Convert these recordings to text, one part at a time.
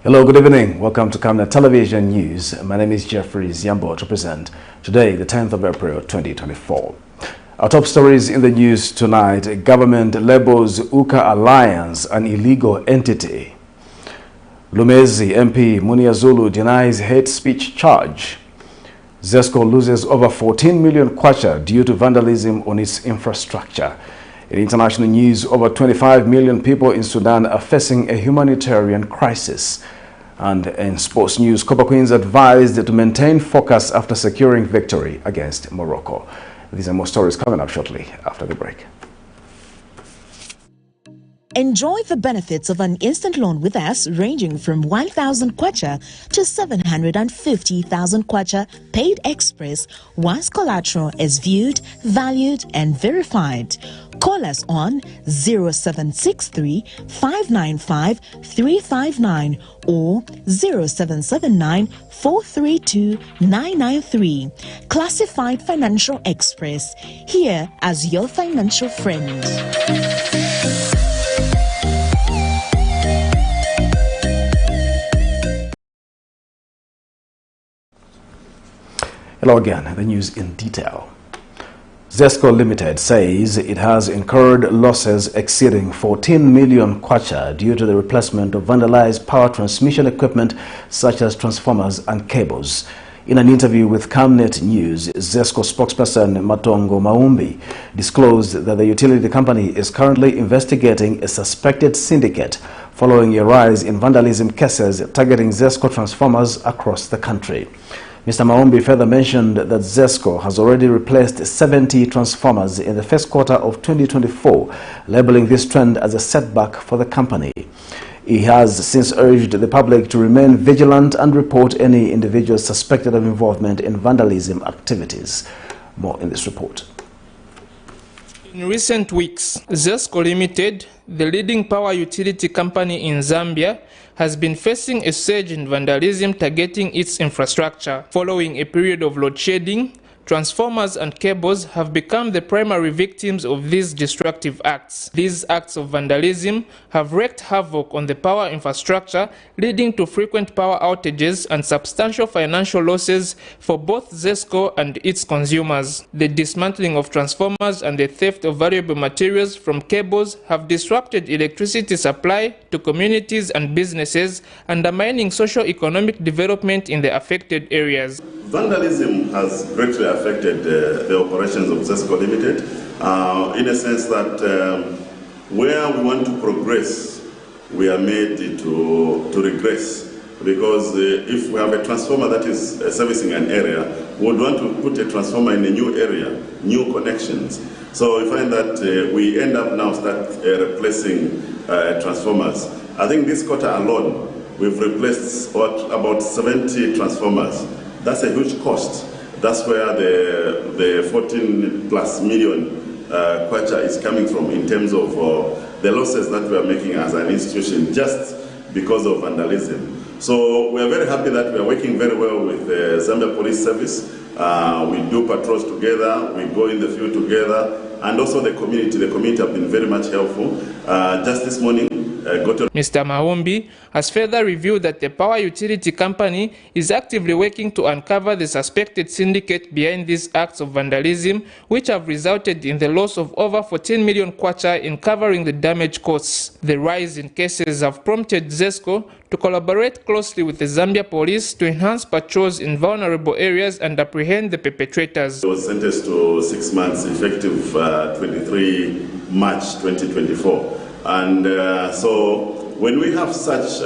Hello, good evening. Welcome to Camnet Television News. My name is Jeffrey Ziambo to present today, the 10th of April, 2024. Our top stories in the news tonight: government labels UCA Alliance an illegal entity. LUMEZI MP MUNIR denies hate speech charge. ZESCO loses over 14 million kwacha due to vandalism on its infrastructure. In international news, over 25 million people in Sudan are facing a humanitarian crisis. And in sports news, Copper Queens advised to maintain focus after securing victory against Morocco. These are more stories coming up shortly after the break. Enjoy the benefits of an instant loan with us ranging from 1,000 kwacha to 750,000 kwacha paid express once collateral is viewed, valued and verified. Call us on 0763 595 359 or 0779 432 993. Classified Financial Express, here as your financial friend. Hello again, the news in detail. ZESCO Limited says it has incurred losses exceeding 14 million kwacha due to the replacement of vandalized power transmission equipment such as transformers and cables. In an interview with Camnet News, ZESCO spokesperson Matongo Maumbi disclosed that the utility company is currently investigating a suspected syndicate following a rise in vandalism cases targeting ZESCO transformers across the country. Mr. Maumbi further mentioned that ZESCO has already replaced 70 transformers in the first quarter of 2024, labeling this trend as a setback for the company. He has since urged the public to remain vigilant and report any individuals suspected of involvement in vandalism activities. More in this report. In recent weeks, ZESCO Limited, the leading power utility company in Zambia, has been facing a surge in vandalism targeting its infrastructure. Following a period of load shedding, transformers and cables have become the primary victims of these destructive acts. These acts of vandalism have wreaked havoc on the power infrastructure, leading to frequent power outages and substantial financial losses for both ZESCO and its consumers. The dismantling of transformers and the theft of valuable materials from cables have disrupted electricity supply to communities and businesses, undermining socio-economic development in the affected areas. Vandalism has greatly affected the operations of ZESCO Limited in a sense that where we want to progress, we are made to regress. Because if we have a transformer that is servicing an area, we would want to put a transformer in a new area, new connections. So we find that we end up now replacing transformers. I think this quarter alone, we've replaced about 70 transformers. That's a huge cost. That's where the 14 plus million kwacha is coming from in terms of the losses that we are making as an institution just because of vandalism. So we are very happy that we are working very well with the Zambia Police Service. We do patrols together, we go in the field together, and also the community. The community have been very much helpful. Just this morning, Mr. Maumbi has further revealed that the power utility company is actively working to uncover the suspected syndicate behind these acts of vandalism, which have resulted in the loss of over 14 million kwacha in covering the damage costs. The rise in cases have prompted ZESCO to collaborate closely with the Zambia Police to enhance patrols in vulnerable areas and apprehend the perpetrators. He was sentenced to 6 months, effective 23 March 2024. And so when we have such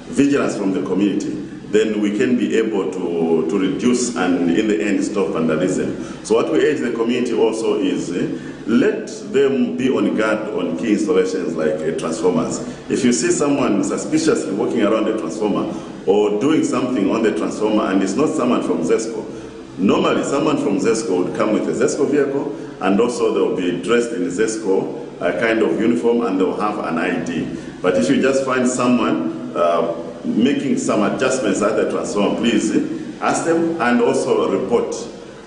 vigilance from the community, then we can be able to reduce and in the end stop vandalism. So what we urge the community also is let them be on guard on key installations like transformers. If you see someone suspiciously walking around the transformer or doing something on the transformer and it's not someone from ZESCO, normally someone from ZESCO would come with a ZESCO vehicle and also they'll be dressed in ZESCO kind of uniform and they'll have an ID. But if you just find someone making some adjustments at the transformer, please ask them and also report,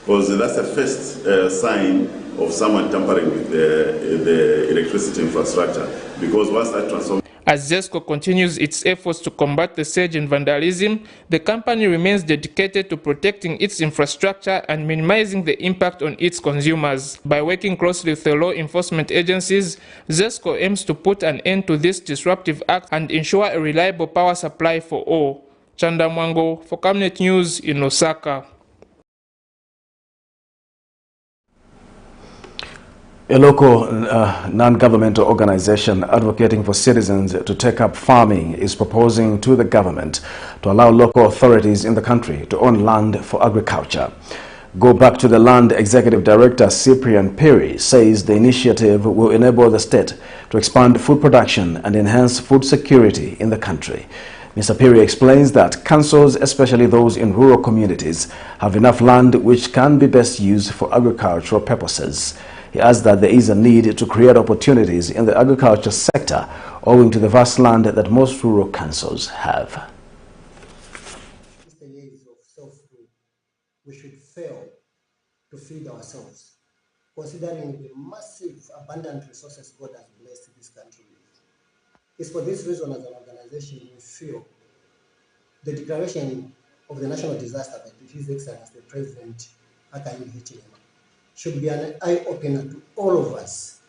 because that's the first sign of someone tampering with the electricity infrastructure. Because once that transformer As ZESCO continues its efforts to combat the surge in vandalism, the company remains dedicated to protecting its infrastructure and minimizing the impact on its consumers. By working closely with the law enforcement agencies, ZESCO aims to put an end to this disruptive act and ensure a reliable power supply for all. Chanda Mwango for Camnet News in Osaka. A local non-governmental organization advocating for citizens to take up farming is proposing to the government to allow local authorities in the country to own land for agriculture. Go Back to the Land Executive Director Cyprian Perry says the initiative will enable the state to expand food production and enhance food security in the country. Mr. Perry explains that councils, especially those in rural communities, have enough land which can be best used for agricultural purposes. He adds that there is a need to create opportunities in the agriculture sector owing to the vast land that most rural councils have. It's the years of self-rule. We should fail to feed ourselves, considering the massive, abundant resources God has blessed this country with. It's for this reason, as an organization, we feel the declaration of the national disaster by His Excellency, the President Hakainde Hichilema, should be an eye-opener to all of us,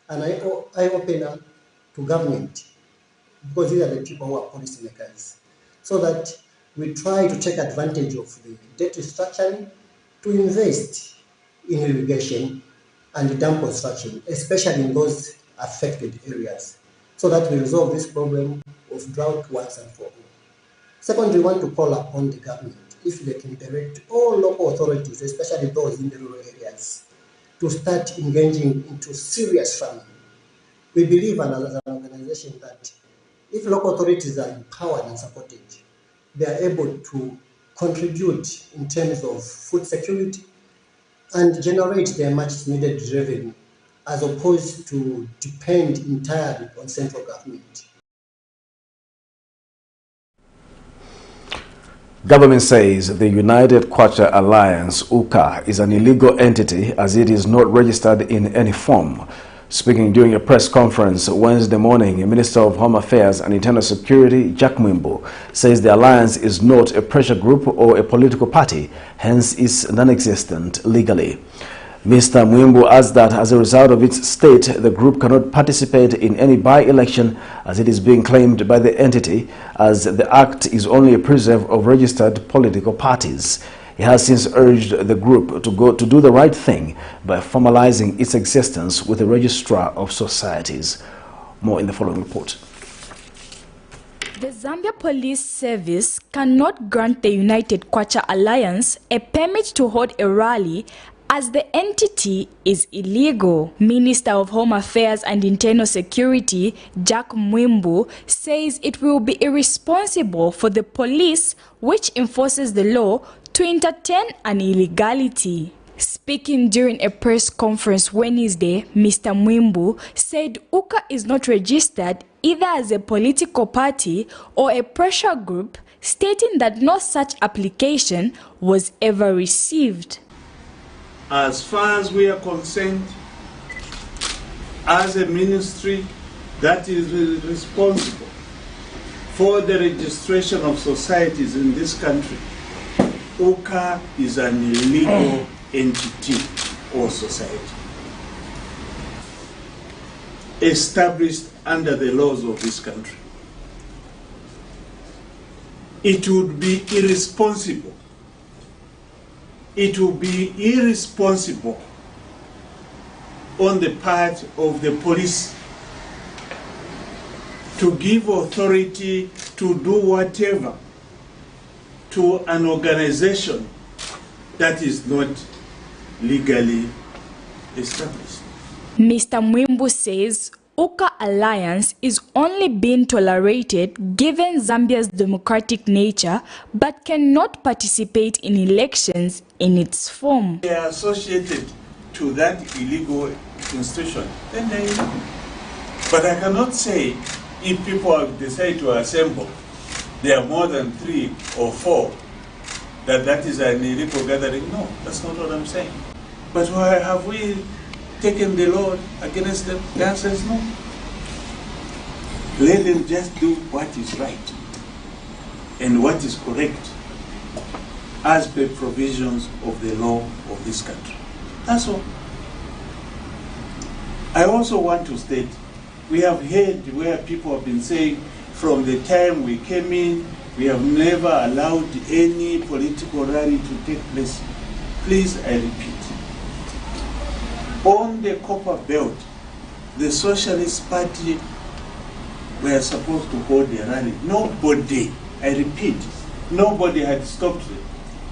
an eye-opener to government, because these are the people who are policymakers, so that we try to take advantage of the debt restructuring to invest in irrigation and dam construction, especially in those affected areas, so that we resolve this problem of drought once and for all. Secondly, we want to call upon the government, if they can direct all local authorities, especially those in the rural areas, to start engaging into serious farming. We believe as an organization that if local authorities are empowered and supported, they are able to contribute in terms of food security and generate their much needed revenue, as opposed to depend entirely on central government. Government says the United Kwacha Alliance, UKA, is an illegal entity as it is not registered in any form. Speaking during a press conference Wednesday morning, Minister of Home Affairs and Internal Security, Jack Mwimbu, says the alliance is not a pressure group or a political party, hence is non-existent legally. Mr. Mwimbu adds that as a result of its state, the group cannot participate in any by-election as it is being claimed by the entity, as the act is only a preserve of registered political parties. He has since urged the group to do the right thing by formalizing its existence with the Registrar of Societies. More in the following report. The Zambia Police Service cannot grant the United Kwacha Alliance a permit to hold a rally as the entity is illegal. Minister of Home Affairs and Internal Security, Jack Mwimbu, says it will be irresponsible for the police, which enforces the law, to entertain an illegality. Speaking during a press conference Wednesday, Mr. Mwimbu said UKA is not registered either as a political party or a pressure group, stating that no such application was ever received. As far as we are concerned, as a ministry that is responsible for the registration of societies in this country, UKA is an illegal entity or society established under the laws of this country. It would be irresponsible. It would be irresponsible on the part of the police to give authority to do whatever to an organization that is not legally established. Mr. Mwimbu says UKA Alliance is only being tolerated given Zambia's democratic nature, but cannot participate in elections in its form. They are associated to that illegal institution, then they are illegal. But I cannot say if people have decided to assemble, there are more than 3 or 4, that is an illegal gathering. No, that's not what I'm saying. But why have we taken the law against them? The answer is no. Let them just do what is right and what is correct as per provisions of the law of this country. That's all. I also want to state, we have heard where people have been saying from the time we came in, we have never allowed any political rally to take place. Please, I repeat. On the Copper Belt, the Socialist Party were supposed to hold a rally. Nobody, I repeat, nobody had stopped it.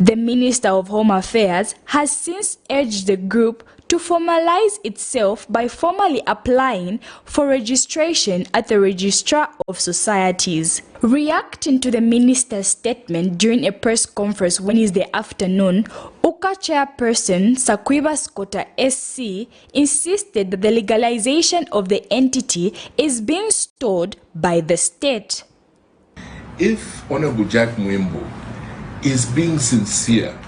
The Minister of Home Affairs has since urged the group to formalize itself by formally applying for registration at the Registrar of Societies. Reacting to the minister's statement during a press conference Wednesday afternoon, UCA chairperson Sakwiba Skota SC insisted that the legalization of the entity is being stalled by the state. If Honorable Jack Mwembo is being sincere,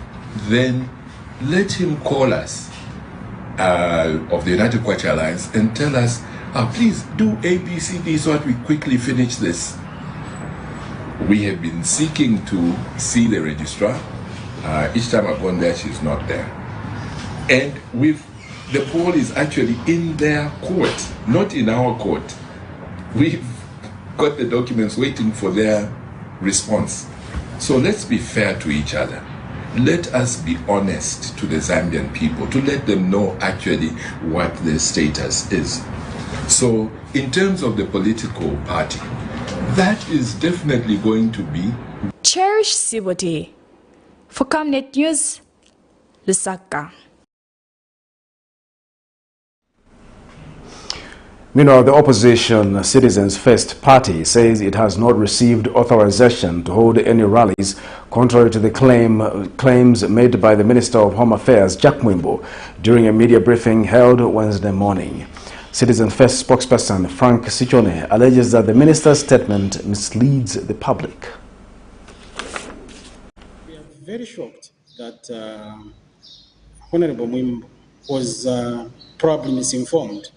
then let him call us of the United Kwacha Alliance and tell us, please do ABCD so that we quickly finish this. We have been seeking to see the registrar. Each time I've gone there, she's not there. And the poll is actually in their court, not in our court. We've got the documents waiting for their response. So let's be fair to each other. Let us be honest to the Zambian people to let them know actually what their status is. So in terms of the political party, that is definitely going to be. Cherish Sibote. For Camnet News, Lusaka. Meanwhile, the opposition Citizens First Party says it has not received authorization to hold any rallies, contrary to the claims made by the Minister of Home Affairs, Jack Mwembo, during a media briefing held Wednesday morning. Citizens First spokesperson Frank Sichone alleges that the minister's statement misleads the public. We are very shocked that Honorable Mwembo was probably misinformed.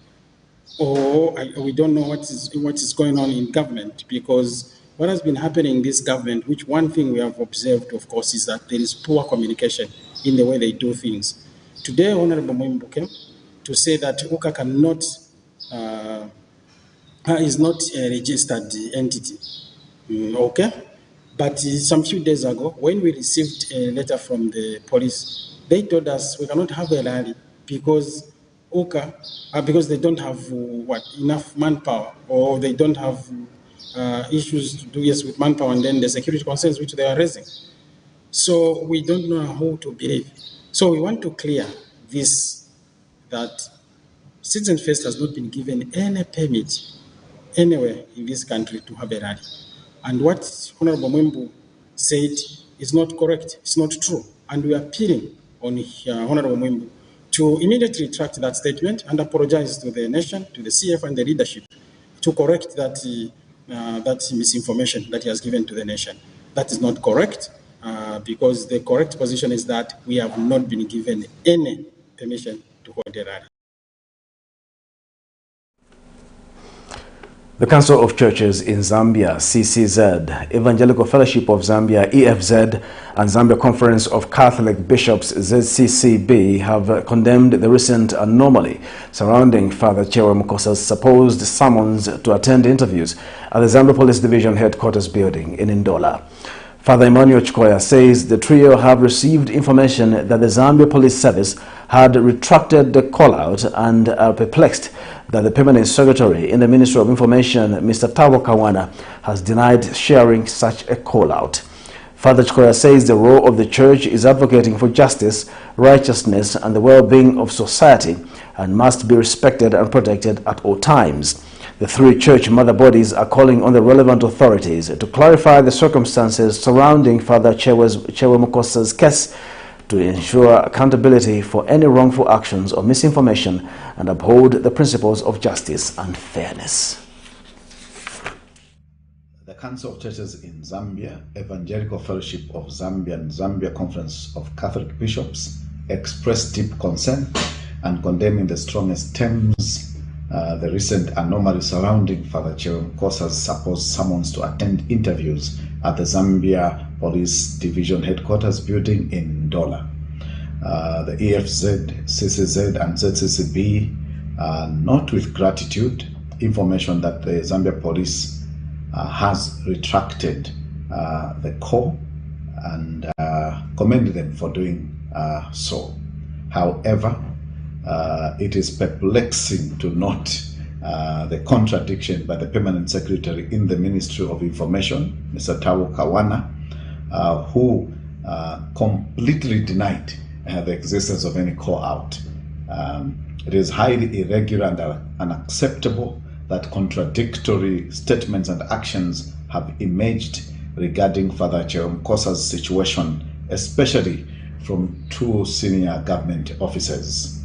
Or we don't know what is going on in government, because what has been happening in this government, which one thing we have observed, of course, is that there is poor communication in the way they do things. Today, Honorable Mwembo came to say that UCA cannot, is not a registered entity. Okay? But some few days ago, when we received a letter from the police, they told us we cannot have a rally because UCA, because they don't have enough manpower, or they don't have issues to do with manpower, and then the security concerns which they are raising. So we don't know how to believe. So we want to clear this, that Citizens First has not been given any permit anywhere in this country to have a rally. And what Honorable Mwembo said is not correct, it's not true. And we are appealing on Honorable Mwembo to immediately retract that statement and apologize to the nation, to the CF and the leadership, to correct that, that misinformation that he has given to the nation. That is not correct, because the correct position is that we have not been given any permission to hold a rally. The Council of Churches in Zambia, CCZ, Evangelical Fellowship of Zambia, EFZ, and Zambia Conference of Catholic Bishops, ZCCB, have condemned the recent anomaly surrounding Father Chewa Mukosa's supposed summons to attend interviews at the Zambia Police Division Headquarters building in Ndola. Father Emmanuel Chikoya says the trio have received information that the Zambia Police Service had retracted the call-out and are perplexed that the Permanent Secretary in the Ministry of Information, Mr. Tabo Kawana, has denied sharing such a call-out. Father Chikoya says the role of the Church is advocating for justice, righteousness, and the well-being of society, and must be respected and protected at all times. The three church mother bodies are calling on the relevant authorities to clarify the circumstances surrounding Father Chewa Mukosa's case, to ensure accountability for any wrongful actions or misinformation, and uphold the principles of justice and fairness. The Council of Churches in Zambia, Evangelical Fellowship of Zambia, and Zambia Conference of Catholic Bishops expressed deep concern and condemning the strongest terms the recent anomaly surrounding Father Cherum Kosa's supposed summons to attend interviews at the Zambia Police Division Headquarters building in Ndola. The EFZ, CCZ and ZCCB note with gratitude information that the Zambia Police has retracted the call and commend them for doing so. However, it is perplexing to note the contradiction by the Permanent Secretary in the Ministry of Information, Mr. Tawo Kawana, who completely denied the existence of any call out. It is highly irregular and unacceptable that contradictory statements and actions have emerged regarding Father Cherum Kosa's situation, especially from two senior government officials.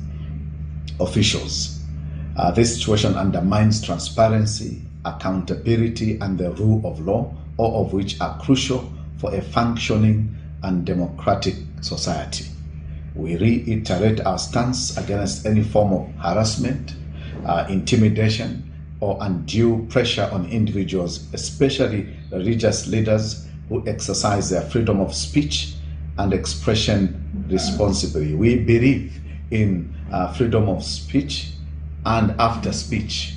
This situation undermines transparency, accountability, and the rule of law, all of which are crucial for a functioning and democratic society. We reiterate our stance against any form of harassment, intimidation, or undue pressure on individuals, especially religious leaders who exercise their freedom of speech and expression responsibly. We believe in freedom of speech and after speech.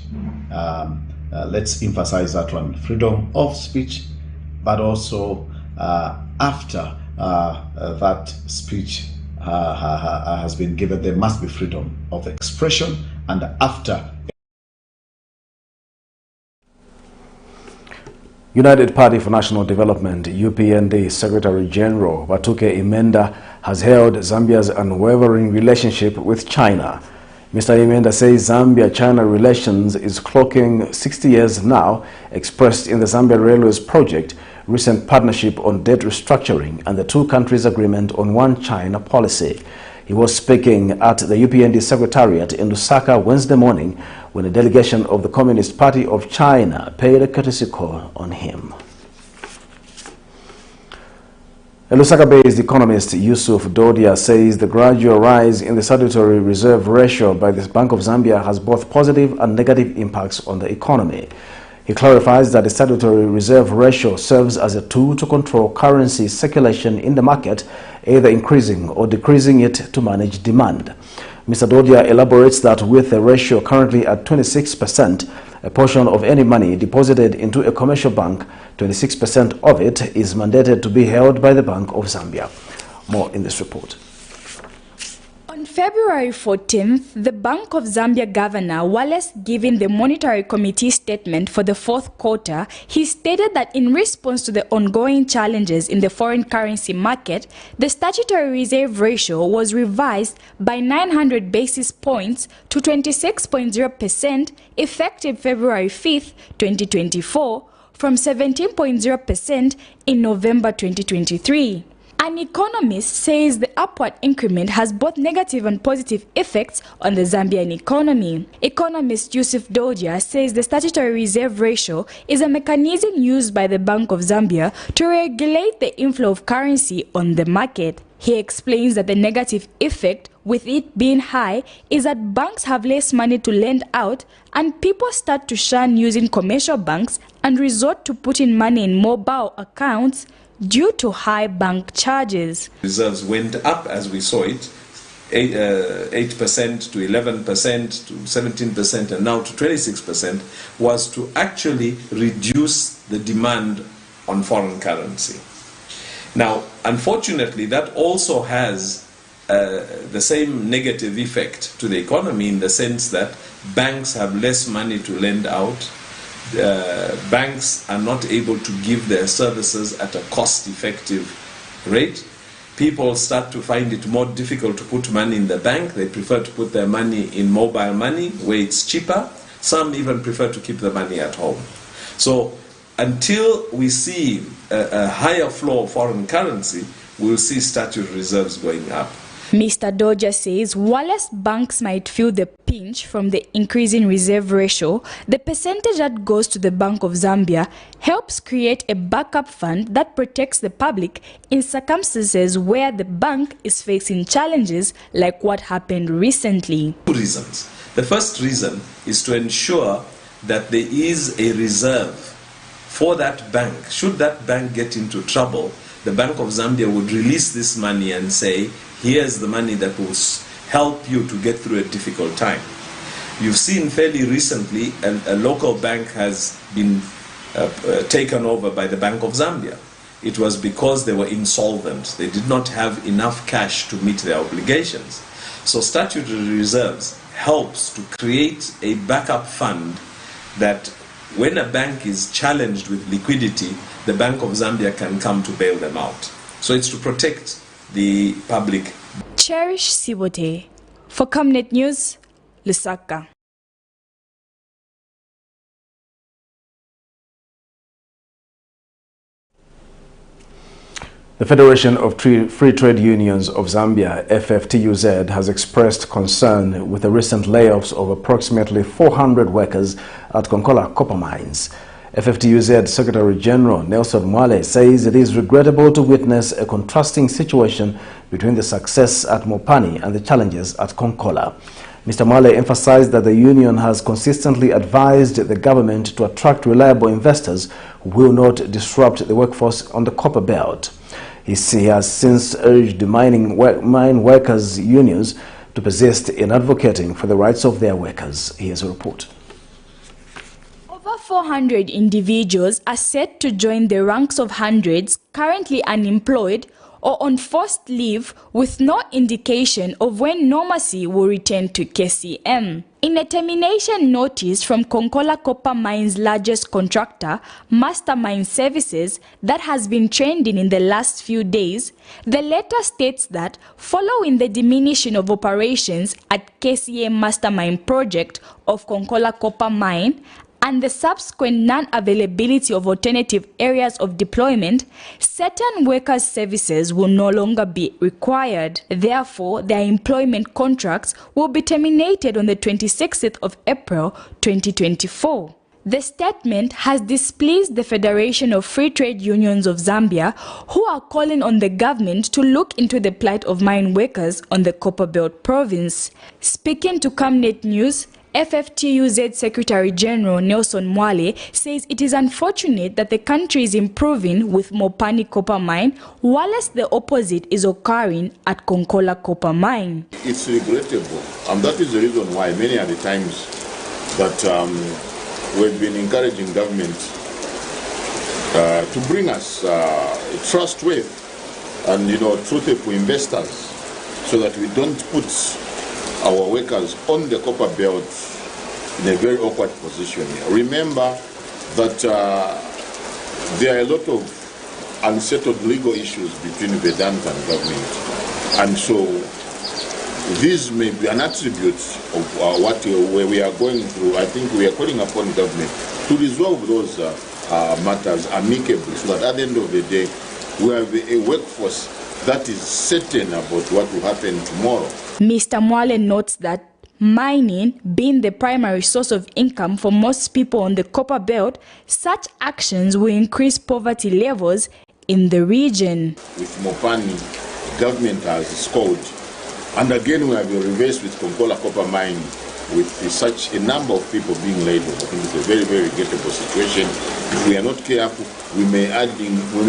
Let's emphasize that one, freedom of speech, but also after that speech has been given, there must be freedom of expression, and after. United Party for National Development, UPND Secretary General Batuke Imenda has hailed Zambia's unwavering relationship with China. Mr. Imenda says Zambia-China relations is clocking 60 years now, expressed in the Zambia Railways project, recent partnership on debt restructuring, and the two countries' agreement on one China policy. He was speaking at the UPND Secretariat in Lusaka Wednesday morning when a delegation of the Communist Party of China paid a courtesy call on him. A Lusaka-based economist Yusuf Dodia says the gradual rise in the statutory reserve ratio by the Bank of Zambia has both positive and negative impacts on the economy. He clarifies that the statutory reserve ratio serves as a tool to control currency circulation in the market, either increasing or decreasing it to manage demand. Mr. Dodia elaborates that with the ratio currently at 26%, a portion of any money deposited into a commercial bank, 26% of it is mandated to be held by the Bank of Zambia. More in this report. On February 14th, the Bank of Zambia Governor Wallace giving the Monetary Committee statement for the fourth quarter, he stated that in response to the ongoing challenges in the foreign currency market, the statutory reserve ratio was revised by 900 basis points to 26.0% effective February 5th, 2024, from 17.0% in November 2023. An economist says the upward increment has both negative and positive effects on the Zambian economy. Economist Yusuf Dodia says the statutory reserve ratio is a mechanism used by the Bank of Zambia to regulate the inflow of currency on the market. He explains that the negative effect with it being high is that banks have less money to lend out and people start to shun using commercial banks and resort to putting money in mobile accounts due to high bank charges. Reserves went up as we saw it, 8% to 11% to 17% and now to 26%, was to actually reduce the demand on foreign currency. Now, unfortunately, that also has the same negative effect to the economy in the sense that banks have less money to lend out. Banks are not able to give their services at a cost-effective rate. People start to find it more difficult to put money in the bank. They prefer to put their money in mobile money where it's cheaper. Some even prefer to keep the money at home. So until we see a higher flow of foreign currency, we'll see statutory reserves going up. Mr. Doja says whilst banks might feel the pinch from the increasing reserve ratio, the percentage that goes to the Bank of Zambia helps create a backup fund that protects the public in circumstances where the bank is facing challenges like what happened recently. Two reasons. The first reason is to ensure that there is a reserve for that bank. Should that bank get into trouble, the Bank of Zambia would release this money and say, here's the money that will help you to get through a difficult time. You've seen fairly recently a local bank has been taken over by the Bank of Zambia. It was because they were insolvent. They did not have enough cash to meet their obligations. So statutory reserves helps to create a backup fund that when a bank is challenged with liquidity, the Bank of Zambia can come to bail them out. So it's to protect the public. Cherish Sibote for Camnet News, Lusaka. The Federation of Free Trade Unions of Zambia, FFTUZ, has expressed concern with the recent layoffs of approximately 400 workers at Konkola copper mines. FFTUZ Secretary General Nelson Mwale says it is regrettable to witness a contrasting situation between the success at Mopani and the challenges at Konkola. Mr. Mwale emphasized that the union has consistently advised the government to attract reliable investors who will not disrupt the workforce on the copper belt. He has since urged the mine workers' unions to persist in advocating for the rights of their workers. Here's a report. Over 400 individuals are set to join the ranks of hundreds currently unemployed or on forced leave with no indication of when normalcy will return to KCM. In a termination notice from Konkola Copper Mine's largest contractor, Mastermind Services, that has been trending in the last few days, the letter states that following the diminution of operations at KCM Mastermind project of Konkola Copper Mine, and the subsequent non-availability of alternative areas of deployment, certain workers' services will no longer be required. Therefore, their employment contracts will be terminated on the 26th of April 2024. The statement has displeased the Federation of Free Trade Unions of Zambia, who are calling on the government to look into the plight of mine workers on the Copperbelt province. Speaking to Camnet News, FFTUZ Secretary General Nelson Mwale says it is unfortunate that the country is improving with Mopani Copper Mine, whilst the opposite is occurring at Konkola Copper Mine. It's regrettable, and that is the reason why many of the times that we've been encouraging government to bring us trust with and truthful investors, so that we don't put our workers on the copper belt in a very awkward position. Remember that there are a lot of unsettled legal issues between Vedanta and government, and so this may be an attribute of where we are going through. I think we are calling upon government to resolve those matters amicably, so that at the end of the day we have a workforce that is certain about what will happen tomorrow. Mr. Mwale notes that mining being the primary source of income for most people on the copper belt, such actions will increase poverty levels in the region. With Mopani, government has scored, and again we have been reversed with Konkola Copper Mine, with such a number of people being laid off. I think it's a very, very regrettable situation. If we are not careful, we may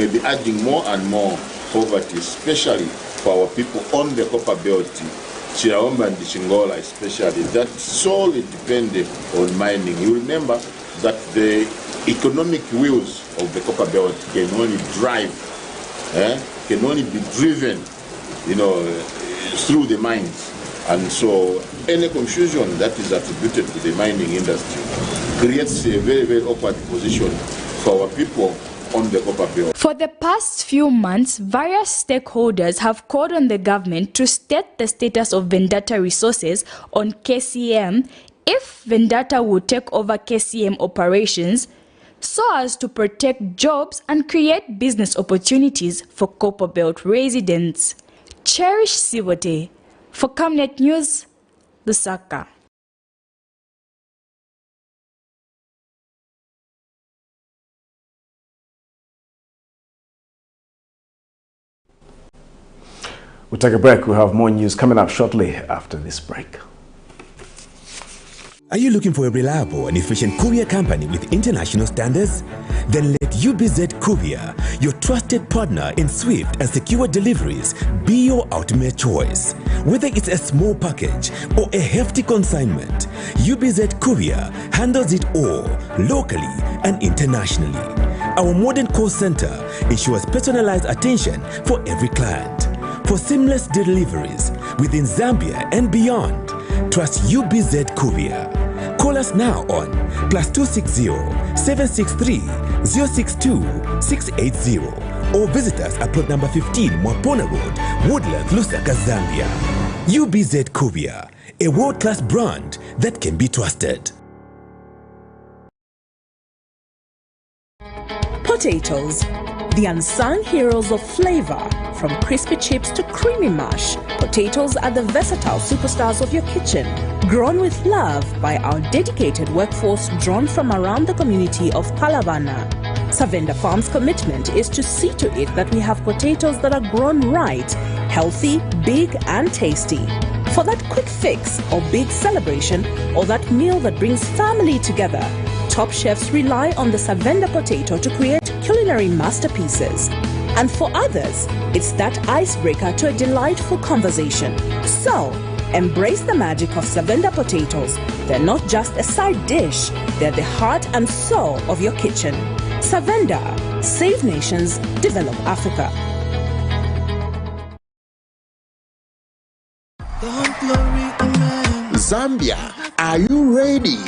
be adding more and more poverty, especially for our people on the copper belt, Chiraomba and Chingola especially, that solely dependent on mining. You remember that the economic wheels of the copper belt can only can only be driven, through the mines. And so any confusion that is attributed to the mining industry creates a very, very awkward position for our people on the copper belt. For the past few months, various stakeholders have called on the government to state the status of Vendata resources on KCM if Vendata will take over KCM operations, so as to protect jobs and create business opportunities for Copperbelt residents. Cherish Siwote for Camnet News, Lusaka. We'll take a break. We'll have more news coming up shortly after this break. Are you looking for a reliable and efficient courier company with international standards? Then let UBZ Courier, your trusted partner in swift and secure deliveries, be your ultimate choice. Whether it's a small package or a hefty consignment, UBZ Courier handles it all, locally and internationally. Our modern call center ensures personalized attention for every client. For seamless deliveries within Zambia and beyond, trust UBZ Courier. Call us now on +260-763-062-680 or visit us at plot number 15 Mwapona Road, Woodlands, Lusaka, Zambia. UBZ Courier, a world-class brand that can be trusted. Potatoes, the unsung heroes of flavor. From crispy chips to creamy mash, potatoes are the versatile superstars of your kitchen. Grown with love by our dedicated workforce drawn from around the community of Palavana. Savenda Farm's commitment is to see to it that we have potatoes that are grown right, healthy, big and tasty. For that quick fix or big celebration or that meal that brings family together, top chefs rely on the Savenda potato to create culinary masterpieces. And for others, it's that icebreaker to a delightful conversation. So, embrace the magic of Savenda potatoes. They're not just a side dish, they're the heart and soul of your kitchen. Savenda, save nations, develop Africa. Zambia, are you ready?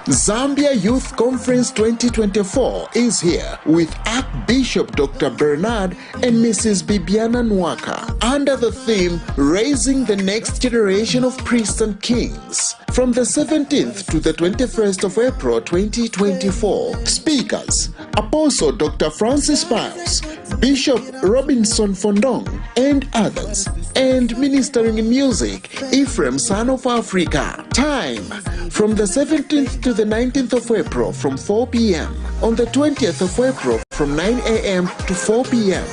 Zambia Youth Conference 2024 is here with Archbishop Dr. Bernard and Mrs. Bibiana Nwaka under the theme Raising the Next Generation of Priests and Kings. From the 17th to the 21st of April 2024, speakers Apostle Dr. Francis Miles, Bishop Robinson Fondong, and others, and ministering in music Ephraim, Son of Africa. Time from the 17th to the 19th of April from 4 p.m. On the 20th of April from 9 a.m. to 4 p.m.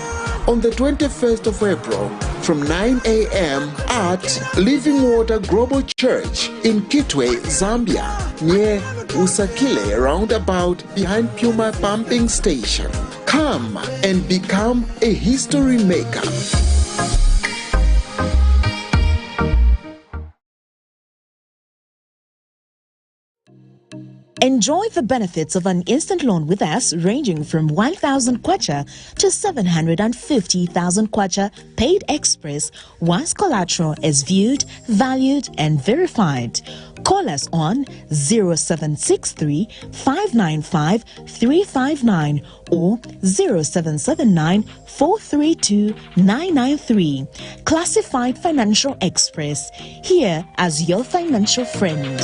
On the 21st of April from 9 a.m. at Living Water Global Church in Kitwe, Zambia, near Usakile roundabout behind Puma Pumping Station. Come and become a history maker. Enjoy the benefits of an instant loan with us ranging from 1,000 kwacha to 750,000 kwacha paid express once collateral is viewed, valued and verified. Call us on 0763 595 359 or 0779 432 993. Classified Financial Express, here as your financial friend.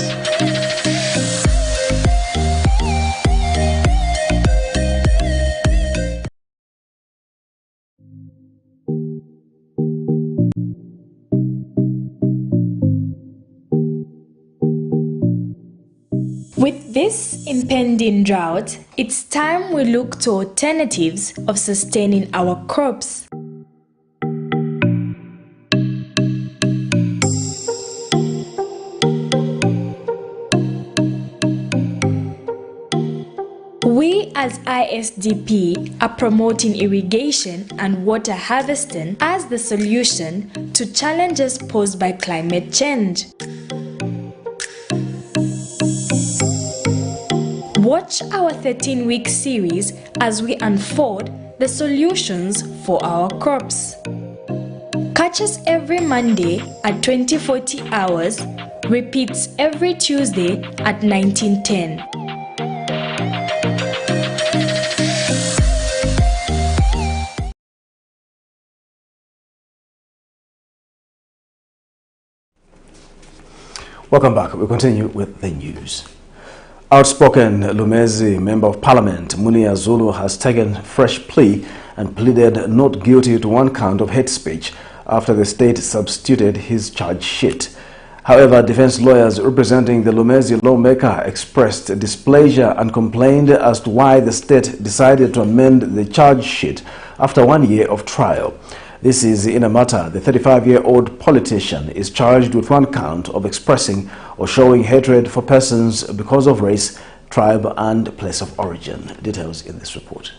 With this impending drought, it's time we look to alternatives of sustaining our crops. We as ISDP are promoting irrigation and water harvesting as the solution to challenges posed by climate change. Watch our 13-week series as we unfold the solutions for our crops. Catch us every Monday at 2040 hours, repeats every Tuesday at 1910. Welcome back. We continue with the news. Outspoken LUMEZI Member of Parliament MUNIR Zulu has taken fresh plea and pleaded not guilty to one count of hate speech after the state substituted his charge sheet. However, defense lawyers representing the LUMEZI lawmaker expressed displeasure and complained as to why the state decided to amend the charge sheet after 1 year of trial. This is in a matter the 35-year-old politician is charged with 1 count of expressing or showing hatred for persons because of race, tribe and place of origin. Details in this report.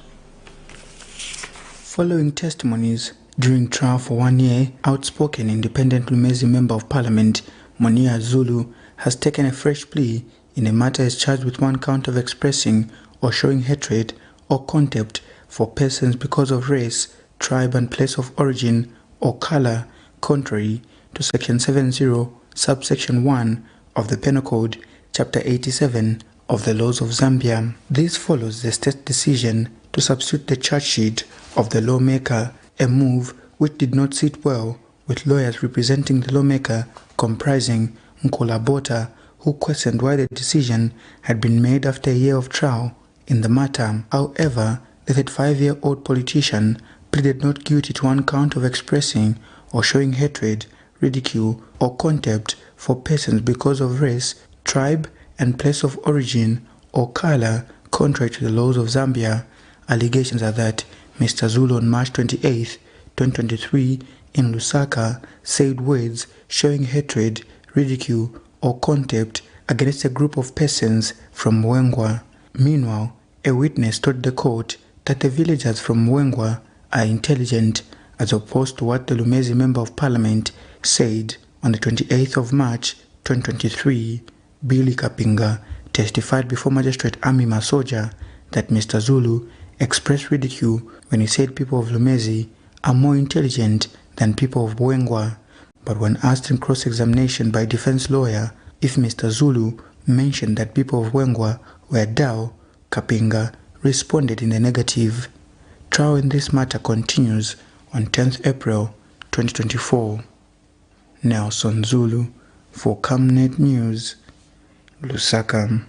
Following testimonies during trial for 1 year, outspoken independent LUMEZI Member of Parliament MUNIR Zulu has taken a fresh plea in a matter is charged with 1 count of expressing or showing hatred or contempt for persons because of race, tribe and place of origin or color, contrary to Section 70, subsection 1 of the Penal Code, Chapter 87 of the Laws of Zambia. This follows the state's decision to substitute the charge sheet of the lawmaker, a move which did not sit well with lawyers representing the lawmaker comprising Nkola Bota, who questioned why the decision had been made after a year of trial in the matter. However, the 35-year-old politician pleaded not guilty to 1 count of expressing or showing hatred, ridicule or contempt for persons because of race, tribe and place of origin or color, contrary to the laws of Zambia. Allegations are that Mr. Zulu on March 28, 2023 in Lusaka said words showing hatred, ridicule or contempt against a group of persons from Mwengwa. Meanwhile, a witness told the court that the villagers from Mwengwa are intelligent as opposed to what the LUMEZI Member of Parliament said. On the 28th of March 2023, Billy Kapinga testified before Magistrate Ami Masoja that Mr. Zulu expressed ridicule when he said people of LUMEZI are more intelligent than people of Mwengwa. But when asked in cross-examination by defense lawyer if Mr. Zulu mentioned that people of Mwengwa were dull, Kapinga responded in the negative. Trial in this matter continues on 10th April 2024. Nelson Zulu for Camnet News, Lusaka.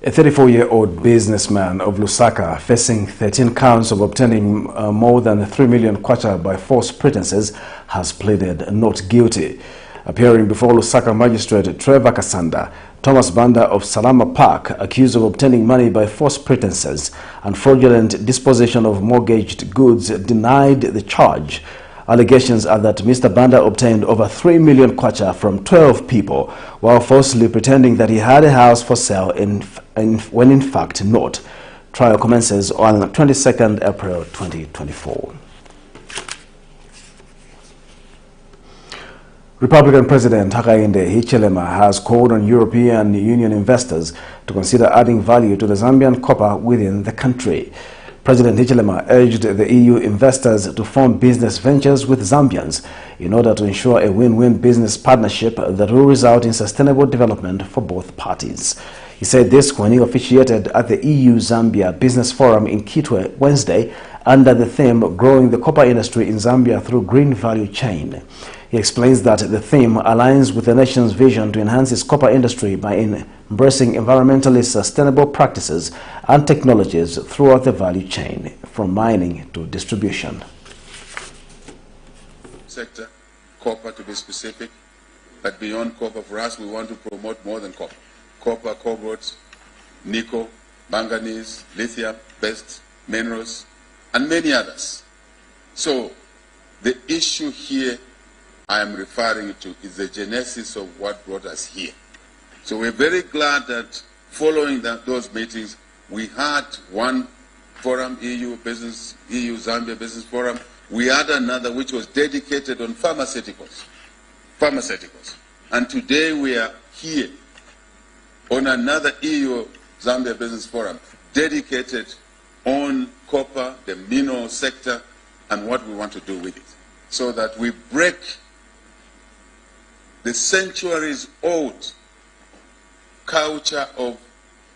A 34-year-old businessman of Lusaka facing 13 counts of obtaining more than 3 million kwacha by false pretenses has pleaded not guilty. Appearing before Lusaka magistrate Trevor Kasanda, Thomas Banda of Salama Park, accused of obtaining money by false pretenses and fraudulent disposition of mortgaged goods, denied the charge. Allegations are that Mr. Banda obtained over 3 million kwacha from 12 people while falsely pretending that he had a house for sale when in fact not. Trial commences on 22nd April 2024. Republican President Hakainde Hichilema has called on European Union investors to consider adding value to the Zambian copper within the country. President Hichilema urged the EU investors to form business ventures with Zambians in order to ensure a win-win business partnership that will result in sustainable development for both parties. He said this when he officiated at the EU-Zambia Business Forum in Kitwe Wednesday under the theme Growing the Copper Industry in Zambia Through Green Value Chain. He explains that the theme aligns with the nation's vision to enhance its copper industry by embracing environmentally sustainable practices and technologies throughout the value chain, from mining to distribution. Sector, copper to be specific, but beyond copper for us, we want to promote more than copper. Copper, cobalt, nickel, manganese, lithium, best minerals, and many others. So the issue here I am referring to is the genesis of what brought us here. So we're very glad that following those meetings, we had one forum, EU-Zambia Business Forum. We had another which was dedicated on pharmaceuticals. And today we are here on another EU-Zambia Business Forum dedicated on copper, the mineral sector, and what we want to do with it, so that we break the centuries-old culture of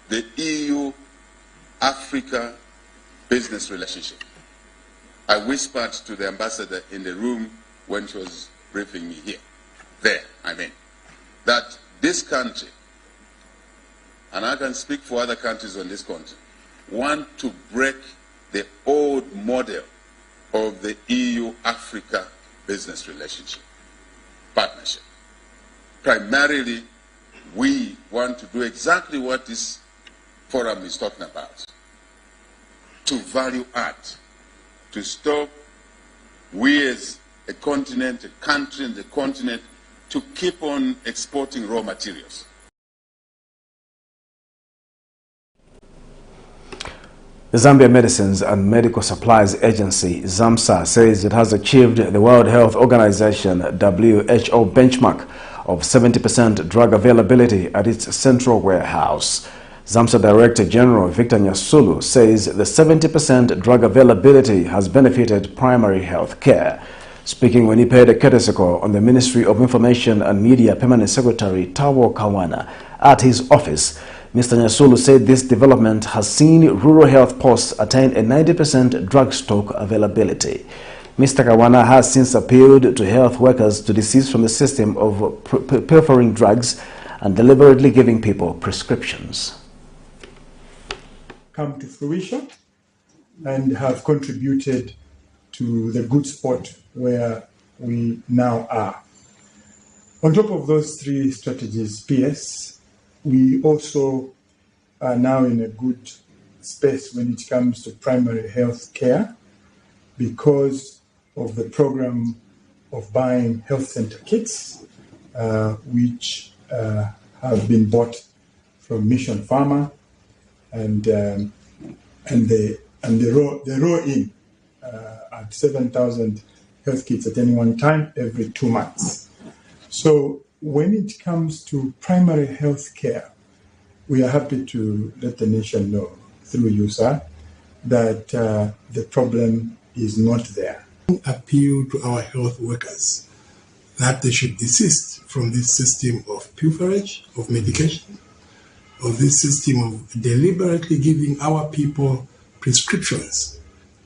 the EU-Africa business relationship. I whispered to the ambassador in the room when she was briefing me here, that this country, and I can speak for other countries on this continent, want to break the old model of the EU-Africa business relationship, partnership. Primarily, we want to do exactly what this forum is talking about, to value add, to stop we as a continent, a country in the continent, to keep on exporting raw materials. The Zambia Medicines and Medical Supplies Agency, ZAMSA, says it has achieved the World Health Organization WHO benchmark of 70% drug availability at its central warehouse. ZAMSA Director General Victor Nyasulu says the 70% drug availability has benefited primary health care. Speaking when he paid a courtesy call on the Ministry of Information and Media Permanent Secretary Tawo Kawana at his office, Mr. Nyasulu said this development has seen rural health posts attain a 90% drug stock availability. Mr. Kawana has since appealed to health workers to desist from the system of pilfering drugs and deliberately giving people prescriptions. Come to fruition and have contributed to the good spot where we now are. On top of those three strategies, PS, we also are now in a good space when it comes to primary health care because of the program of buying health center kits, which have been bought from Mission Pharma, and the roll in at 7,000 health kits at any one time every 2 months. So when it comes to primary health care, we are happy to let the nation know through you, sir, that the problem is not there. Appeal to our health workers that they should desist from this system of pilferage of medication, of this system of deliberately giving our people prescriptions.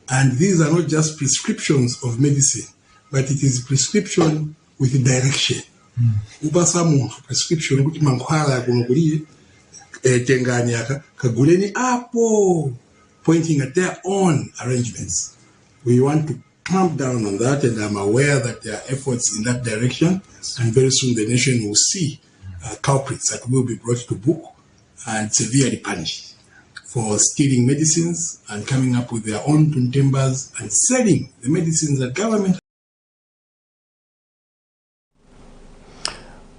And these are not just prescriptions of medicine, but it is prescription with direction. Upasa muntu prescription kuti mankhwala kunokuliye tenganyaka kaguleni apo, pointing at their own arrangements. We want to clamp down on that, and I'm aware that there are efforts in that direction, and very soon the nation will see culprits that will be brought to book and severely punished for stealing medicines and coming up with their own timbers and selling the medicines that government.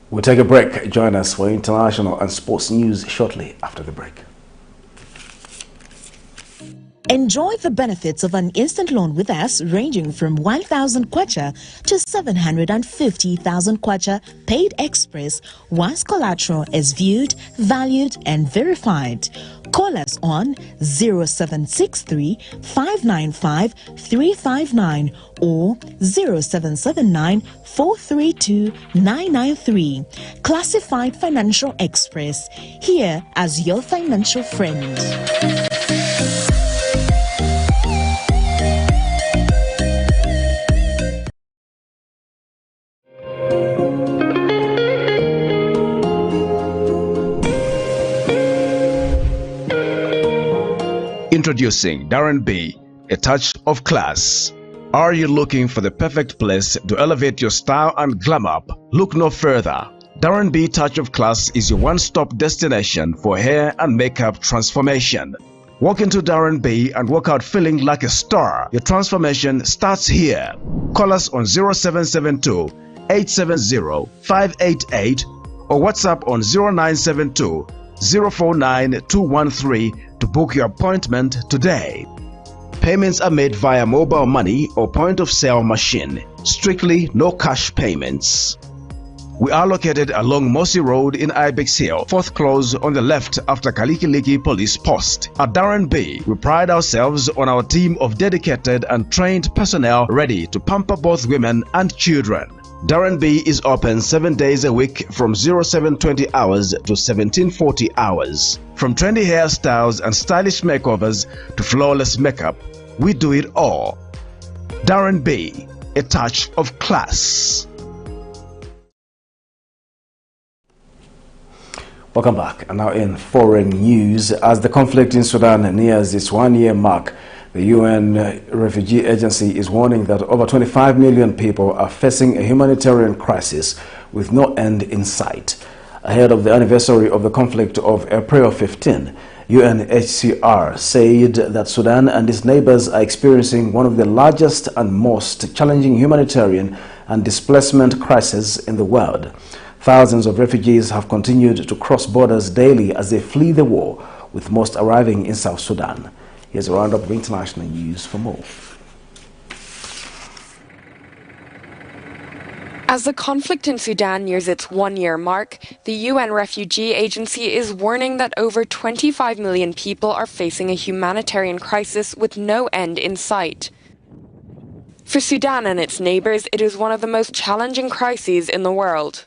We'll take a break. Join us for international and sports news shortly after the break. Enjoy the benefits of an instant loan with us ranging from 1,000 kwacha to 750,000 kwacha paid express once collateral is viewed, valued and verified. Call us on 0763 595 359 or 0779 432 993. Classified Financial Express, here as your financial friend. Introducing Darren B, a touch of class. Are you looking for the perfect place to elevate your style and glam up? Look no further. Darren B Touch of Class is your one-stop destination for hair and makeup transformation. Walk into Darren B and walk out feeling like a star. Your transformation starts here. Call us on 0772 870 588 or WhatsApp on 0972 049 213 to book your appointment today. Payments are made via mobile money or point of sale machine. Strictly no cash payments. We are located along Mossy Road in Ibex Hill, fourth close on the left after Kalikiliki Police Post. At Darren B, we pride ourselves on our team of dedicated and trained personnel ready to pamper both women and children. Darren B is open 7 days a week from 0720 hours to 1740 hours. From trendy hairstyles and stylish makeovers to flawless makeup, we do it all. Darren B, a touch of class. Welcome back. And now in foreign news, as the conflict in Sudan nears its one-year mark, the UN Refugee Agency is warning that over 25 million people are facing a humanitarian crisis with no end in sight. Ahead of the anniversary of the conflict of April 15, UNHCR said that Sudan and its neighbors are experiencing one of the largest and most challenging humanitarian and displacement crises in the world. Thousands of refugees have continued to cross borders daily as they flee the war, with most arriving in South Sudan. Here's a roundup of international news for more. As the conflict in Sudan nears its one-year mark, the UN Refugee Agency is warning that over 25 million people are facing a humanitarian crisis with no end in sight. For Sudan and its neighbors, it is one of the most challenging crises in the world.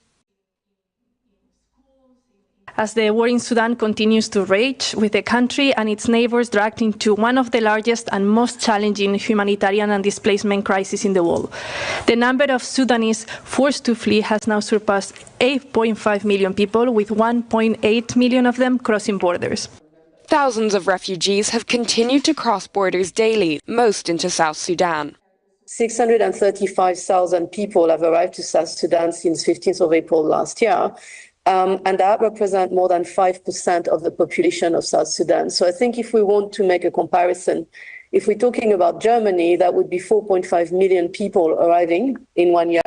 As the war in Sudan continues to rage, with the country and its neighbors dragged into one of the largest and most challenging humanitarian and displacement crises in the world. The number of Sudanese forced to flee has now surpassed 8.5 million people, with 1.8 million of them crossing borders. Thousands of refugees have continued to cross borders daily, most into South Sudan. 635,000 people have arrived to South Sudan since 15th of April last year. And that represents more than 5% of the population of South Sudan. So I think if we want to make a comparison, if we're talking about Germany, that would be 4.5 million people arriving in 1 year,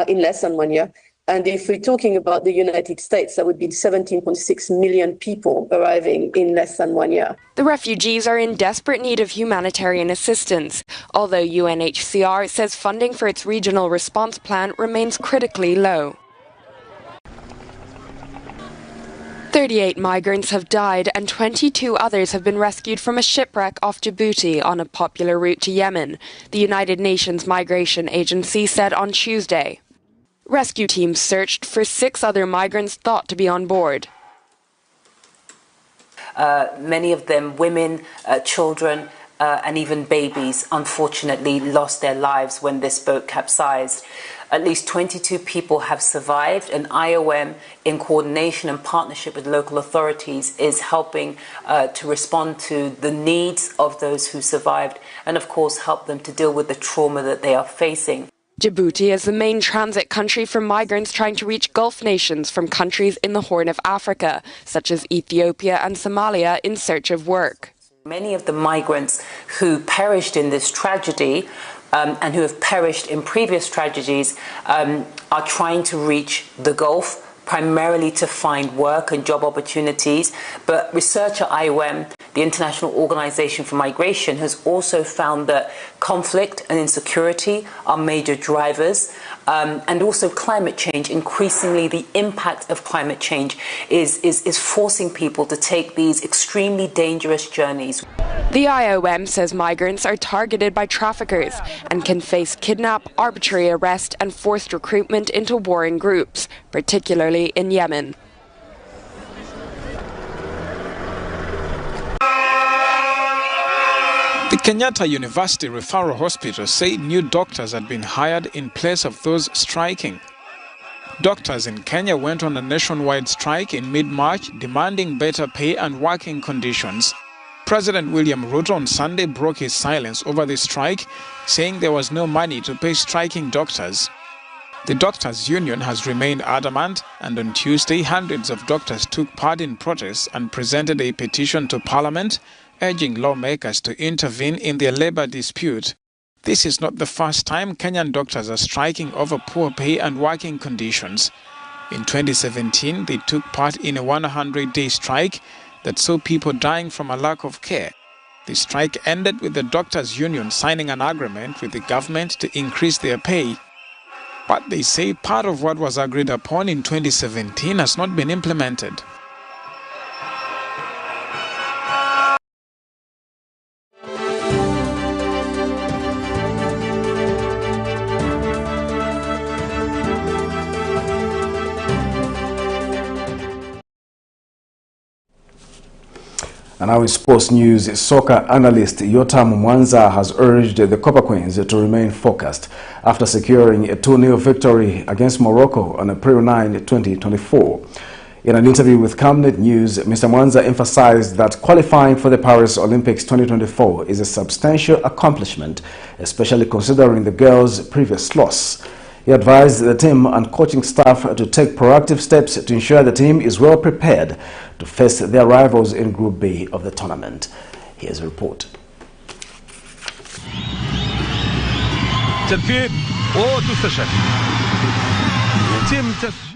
in less than 1 year. And if we're talking about the United States, that would be 17.6 million people arriving in less than 1 year. The refugees are in desperate need of humanitarian assistance, although UNHCR says funding for its regional response plan remains critically low. 38 migrants have died and 22 others have been rescued from a shipwreck off Djibouti on a popular route to Yemen, the United Nations Migration Agency said on Tuesday. Rescue teams searched for 6 other migrants thought to be on board. Many of them women, children, and even babies, unfortunately lost their lives when this boat capsized. At least 22 people have survived, and IOM, in coordination and partnership with local authorities, is helping to respond to the needs of those who survived and, of course, help them to deal with the trauma that they are facing. Djibouti is the main transit country for migrants trying to reach Gulf nations from countries in the Horn of Africa, such as Ethiopia and Somalia, in search of work. Many of the migrants who perished in this tragedy and who have perished in previous tragedies are trying to reach the Gulf, primarily to find work and job opportunities. But research at IOM, the International Organization for Migration, has also found that conflict and insecurity are major drivers, and also climate change. Increasingly, the impact of climate change is forcing people to take these extremely dangerous journeys. The IOM says migrants are targeted by traffickers and can face kidnap, arbitrary arrest and forced recruitment into warring groups, particularly in Yemen. The Kenyatta University Referral Hospital said new doctors had been hired in place of those striking. Doctors in Kenya went on a nationwide strike in mid-March, demanding better pay and working conditions. President William Ruto on Sunday broke his silence over the strike, saying there was no money to pay striking doctors. The doctors' union has remained adamant, and on Tuesday, hundreds of doctors took part in protests and presented a petition to Parliament, urging lawmakers to intervene in their labor dispute. This is not the first time Kenyan doctors are striking over poor pay and working conditions. In 2017, they took part in a 100-day strike that saw people dying from a lack of care. The strike ended with the doctors' union signing an agreement with the government to increase their pay. But they say part of what was agreed upon in 2017 has not been implemented. And now in sports news, soccer analyst Yotam Mwanza has urged the Copper Queens to remain focused after securing a 2-0 victory against Morocco on April 9, 2024. In an interview with Camnet News, Mr. Mwanza emphasized that qualifying for the Paris Olympics 2024 is a substantial accomplishment, especially considering the girls' previous loss. He advised the team and coaching staff to take proactive steps to ensure the team is well prepared to face their rivals in Group B of the tournament. Here's a report.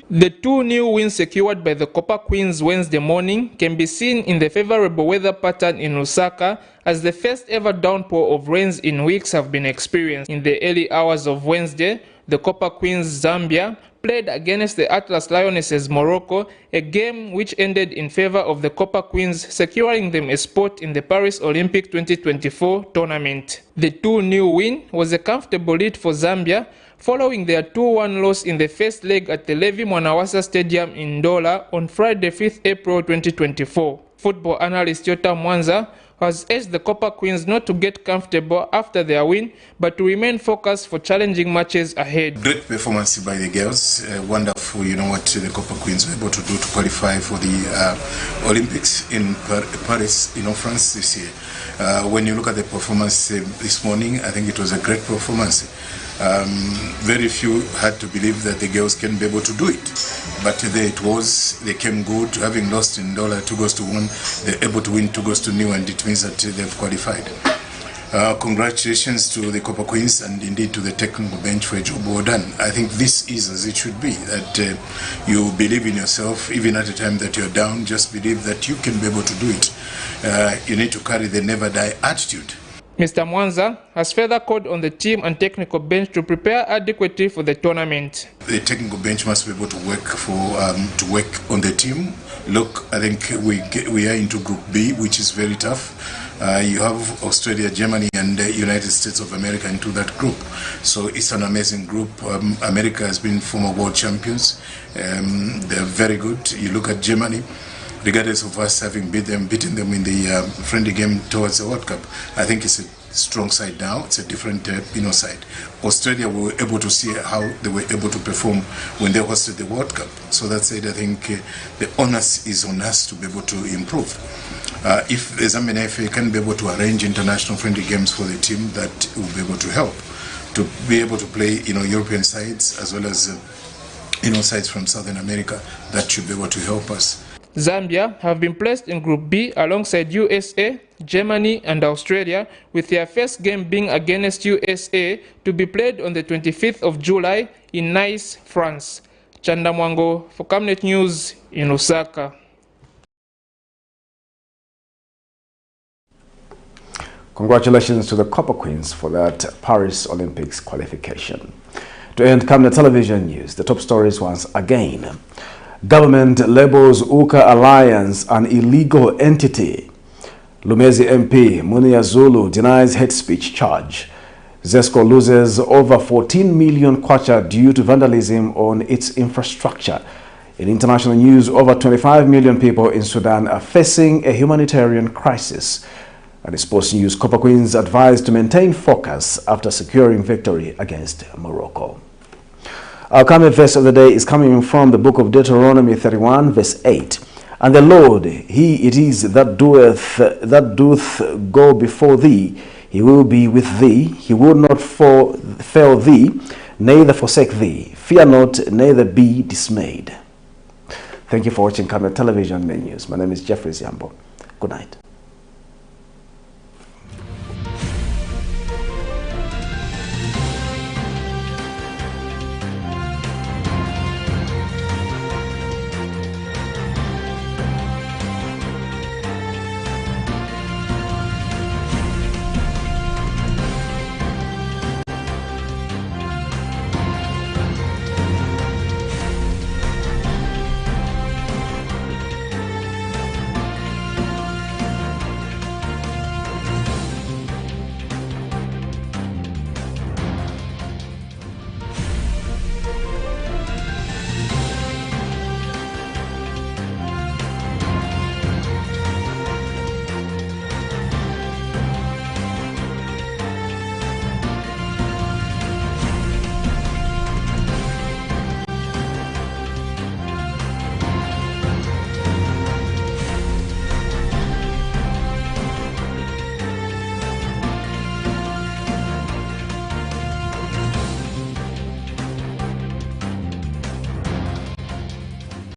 The 2 new wins secured by the Copper Queens Wednesday morning can be seen in the favorable weather pattern in Lusaka, as the first ever downpour of rains in weeks have been experienced. In the early hours of Wednesday, the Copper Queens Zambia played against the Atlas Lionesses Morocco, a game which ended in favor of the Copper Queens, securing them a spot in the Paris Olympic 2024 tournament. The 2-0 win was a comfortable lead for Zambia, following their 2-1 loss in the first leg at the Levi Mwanawasa Stadium in Ndola on Friday, 5th April 2024. Football analyst Yota Mwanza has urged the Copper Queens not to get comfortable after their win, but to remain focused for challenging matches ahead. Great performance by the girls. Wonderful, what the Copper Queens were able to do to qualify for the Olympics in Paris, France this year. When you look at the performance this morning, I think it was a great performance. Very few had to believe that the girls can be able to do it, but there it was. They came good, having lost in Ndola 2-1. They're able to win 2-0, and it means that they've qualified. Congratulations to the Copper Queens and indeed to the technical bench for a job well done. I think this is as it should be, that you believe in yourself even at a time that you're down. Just believe that you can be able to do it. You need to carry the never die attitude. Mr. Mwanza has further called on the team and technical bench to prepare adequately for the tournament. The technical bench must be able to work on the team. Look, I think we are into Group B, which is very tough. You have Australia, Germany, and the United States of America into that group. So it's an amazing group. America has been former world champions. They're very good. You look at Germany. Regardless of us having beaten them in the friendly game towards the World Cup, I think it's a strong side now. It's a different side. Australia, we were able to see how they were able to perform when they hosted the World Cup. So that said, I think the onus is on us to be able to improve. If the Zambian FA can be able to arrange international friendly games for the team, that will be able to help to be able to play European sides as well as sides from Southern America. That should be able to help us. Zambia have been placed in Group B alongside USA, Germany and Australia, with their first game being against USA to be played on the 25th of July in Nice, France. Chanda Mwango for Camnet News in Lusaka. Congratulations to the Copper Queens for that Paris Olympics qualification. To end Camnet Television News, the top stories once again. Government labels UCA Alliance an illegal entity. LUMEZI MP MUNIR Zulu denies hate speech charge. ZESCO loses over 14 million kwacha due to vandalism on its infrastructure. In international news, over 25 million people in Sudan are facing a humanitarian crisis. And in sports news, Copper Queens advised to maintain focus after securing victory against Morocco. Our Camnet verse of the day is coming from the book of Deuteronomy 31, verse 8. And the Lord, He it is that doth go before thee. He will be with thee. He will not fail thee, neither forsake thee. Fear not, neither be dismayed. Thank you for watching Camnet Television News. My name is Jeffrey Ziambo. Good night.